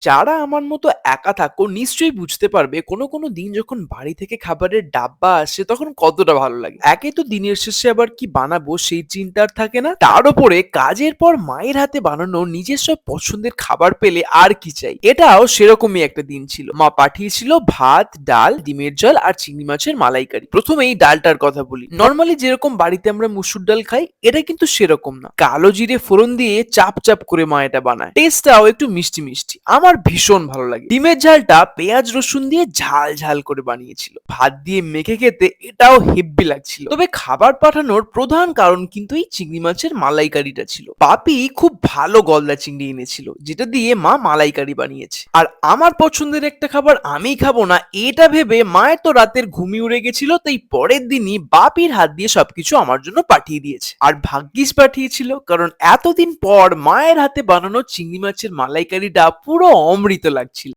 যারা আমার মতো একা থাকো নিশ্চয়ই বুঝতে পারবে কোনো কোনো দিন যখন বাড়ি থেকে খাবারের ডাব্বা আসে তখন কতটা ভালো লাগে। একে তো দিনের শেষে আবার কি বানাবো সেই চিন্তা আর থাকে না, তার উপরে কাজের পর মায়ের হাতে বানানো নিজের সব পছন্দের খাবার পেলে আর কি চাই। এটাও সেরকমই একটা দিন ছিল। মা পাঠিয়েছিল ভাত, ডাল, ডিমের ঝোল আর চিংড়ি মাছের মালাইকারি। প্রথমেই ডালটার কথা বলি। নর্মালি যেরকম বাড়িতে আমরা মুসুর ডাল খাই, এটা কিন্তু সেরকম না। কালো জিরে ফোড়ন দিয়ে চাপ চাপ করে মা এটা বানায়। টেস্টটাও একটু মিষ্টি মিষ্টি, আমার ভীষণ ভালো লাগে। ডিমের ঝালটা পেঁয়াজ রসুন দিয়ে ঝাল ঝাল করে বানিয়েছিল। ভাত দিয়ে মেখে খেতে এটাও হেব্বি লাগছিল। তবে খাবার পাঠানোর প্রধান কারণ কিন্তু এই চিংড়ি মাছের মালাইকারিটা ছিল। পাপি খুব ভালো গলদা চিংড়ি এনেছিল, যেটা দিয়ে মা মালাইকারি বানিয়েছে। আর আমার পছন্দের একটা খাবার আমি খাবো না এটা ভেবে মায়ের তো রাতের ঘুমিয়ে উড়ে গেছিল, তাই পরের দিনই বাপির হাত দিয়ে সবকিছু আমার জন্য পাঠিয়ে দিয়েছে। আর ভাগ্যিস পাঠিয়েছিল, কারণ এতদিন পর মায়ের হাতে বানানো চিংড়ি মাছের মালাইকারিটা পুরো অমৃত লাগছিল।